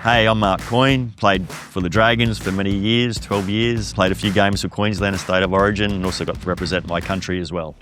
Hey, I'm Mark Coyne, played for the Dragons for many years, 12 years, played a few games for Queensland and State of Origin, and also got to represent my country as well.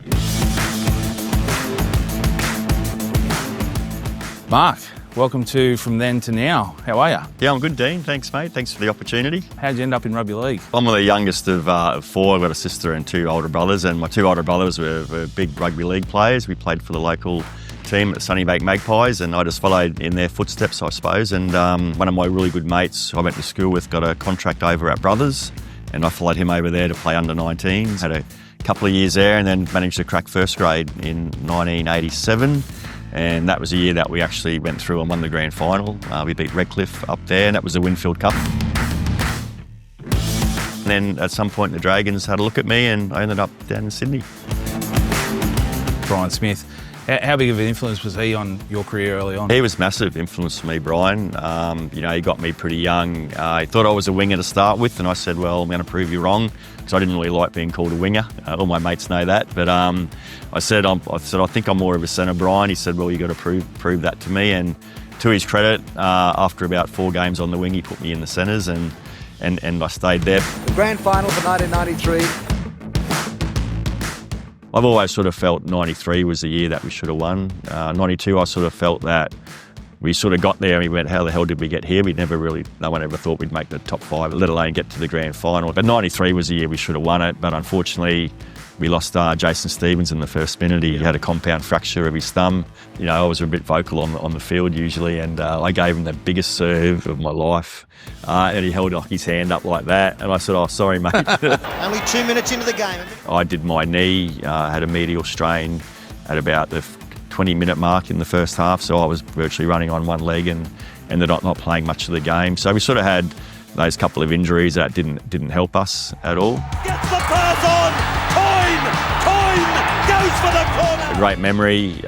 Mark, welcome to From Then to Now. How are you? Yeah, I'm good, Dean. Thanks, mate. Thanks for the opportunity. How'd you end up in rugby league? I'm the youngest of four. I've got a sister and two older brothers, and my two older brothers were big rugby league players. We played for the local team at Sunnybank Magpies, and I just followed in their footsteps, I suppose. And one of my really good mates I went to school with got a contract over at Brothers, and I followed him over there to play under-19s. Had a couple of years there and then managed to crack first grade in 1987. And that was a year that we actually went through and won the grand final. We beat Redcliffe up there, and that was the Winfield Cup. And then at some point the Dragons had a look at me, and I ended up down in Sydney. Brian Smith. How big of an influence was he on your career early on? He was massive influence for me, Brian. He got me pretty young. He thought I was a winger to start with, and I said, well, I'm going to prove you wrong, because I didn't really like being called a winger. All my mates know that. But I said, I think I'm more of a centre, Brian. He said, well, you got to prove that to me. And to his credit, after about 4 games on the wing, he put me in the centres, and I stayed there. The grand final for 1993. I've always sort of felt 93 was the year that we should have won. 92, I sort of felt that we sort of got there and we went, how the hell did we get here? No one ever thought we'd make the top 5, let alone get to the grand final. But 93 was the year we should have won it, but unfortunately we lost Jason Stevens in the first minute. He had a compound fracture of his thumb. I was a bit vocal on the field usually, and I gave him the biggest serve of my life. And he held his hand up like that, and I said, oh, sorry, mate. Only 2 minutes into the game. I did my knee, had a medial strain at about the 20-minute mark in the first half, so I was virtually running on one leg and ended up not playing much of the game. So we sort of had those couple of injuries that didn't help us at all. Gets the pass on! Coyne goes for the corner! A great memory.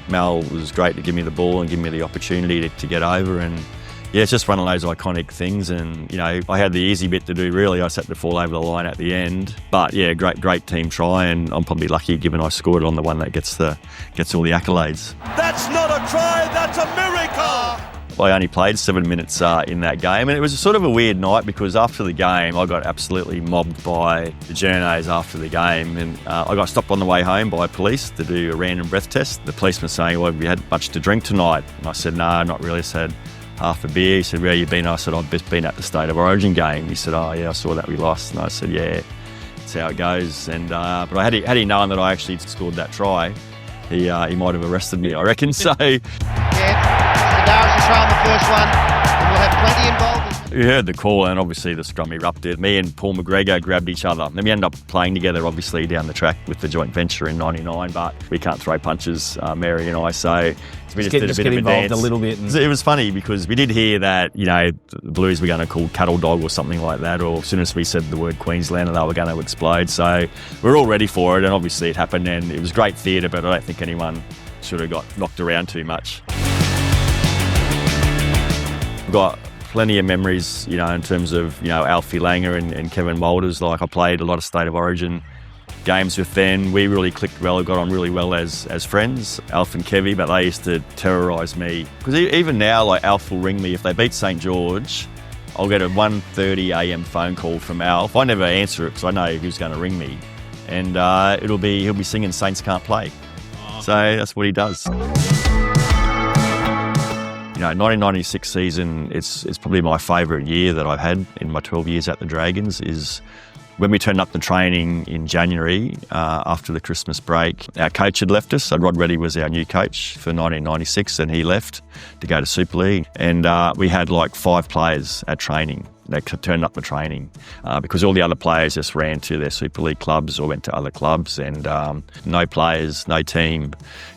Mel was great to give me the ball and give me the opportunity to get over, and yeah, it's just one of those iconic things. And I had the easy bit to do really. I just had to fall over the line at the end. But yeah, great team try, and I'm probably lucky given I scored on the one that gets all the accolades. That's not a try, that's a miracle! I only played 7 minutes in that game, and it was sort of a weird night because after the game I got absolutely mobbed by the journos after the game, and I got stopped on the way home by police to do a random breath test. The policeman saying, well, have you had much to drink tonight? And I said, no, not really. I said, half a beer. He said, where you been? I said, I've just been at the State of Origin game. He said, oh yeah, I saw that we lost. And I said, yeah, that's how it goes. And but had he known that I actually scored that try, he might have arrested me, I reckon. So Darius will try on the first one, and we'll have plenty involved. We heard the call, and obviously the scrum erupted. Me and Paul McGregor grabbed each other. Then we ended up playing together, obviously, down the track with the joint venture in '99, but we can't throw punches, Mary and I, so we just did a bit of a dance. A little bit. It was funny because we did hear that, the Blues were going to call Cattle Dog or something like that, or as soon as we said the word Queensland, they were going to explode. So we were all ready for it, and obviously it happened, and it was great theatre, but I don't think anyone sort of got knocked around too much. I've got plenty of memories, in terms of, Alfie Langer and Kevin Walters. Like, I played a lot of State of Origin games with them. We really clicked well, got on really well as friends, Alf and Kevy, but they used to terrorise me. Because even now, like, Alf will ring me. If they beat St George, I'll get a 1:30 a.m. phone call from Alf. I never answer it because I know who's going to ring me. And he'll be singing Saints Can't Play. So that's what he does. 1996 season, it's probably my favourite year that I've had in my 12 years at the Dragons, is when we turned up to training in January after the Christmas break. Our coach had left us. Rod Reddy was our new coach for 1996, and he left to go to Super League. And we had like 5 players at training. They turned up to training because all the other players just ran to their Super League clubs or went to other clubs, and no players, no team.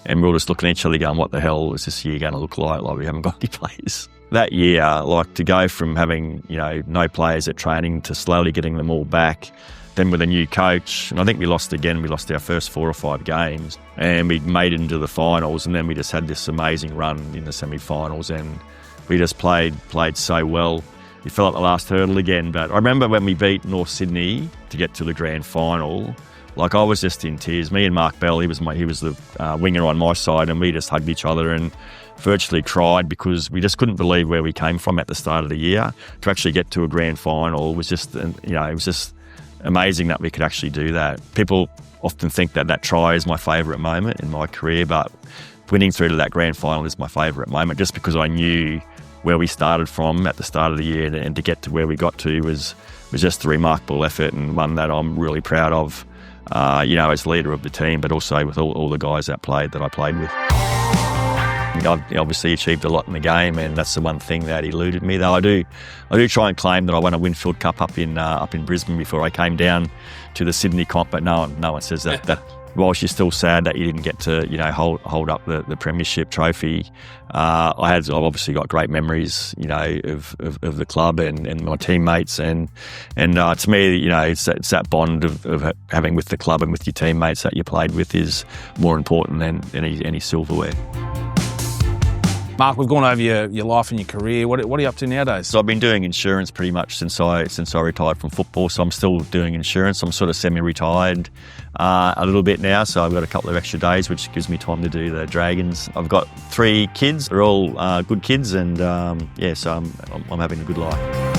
And we were just looking at each other going, what the hell is this year going to look like? Like, we haven't got any players. That year, like, to go from having, no players at training to slowly getting them all back, then with a new coach, and I think we lost again. We lost our first 4 or 5 games, and we made it into the finals, and then we just had this amazing run in the semi-finals, and we just played so well. We fell at the last hurdle again, but I remember when we beat North Sydney to get to the grand final, like, I was just in tears. Me and Mark Bell, he was the winger on my side, and we just hugged each other, and virtually cried because we just couldn't believe where we came from at the start of the year. To actually get to a grand final was just, it was just amazing that we could actually do that. People often think that that try is my favourite moment in my career, but winning through to that grand final is my favourite moment, just because I knew where we started from at the start of the year, and to get to where we got to was just a remarkable effort, and one that I'm really proud of, as leader of the team, but also with all the guys that I played with. I've obviously achieved a lot in the game, and that's the one thing that eluded me. Though I do try and claim that I won a Winfield Cup up in Brisbane before I came down to the Sydney comp, but no one says that. That whilst you're still sad that you didn't get to hold up the premiership trophy, I've obviously got great memories of the club and my teammates, and to me it's that bond of having with the club and with your teammates that you played with is more important than any silverware. Mark, we've gone over your life and your career. What are you up to nowadays? So I've been doing insurance pretty much since I retired from football. So I'm still doing insurance. I'm sort of semi-retired a little bit now. So I've got a couple of extra days, which gives me time to do the Dragons. I've got 3 kids. They're all good kids, and so I'm having a good life.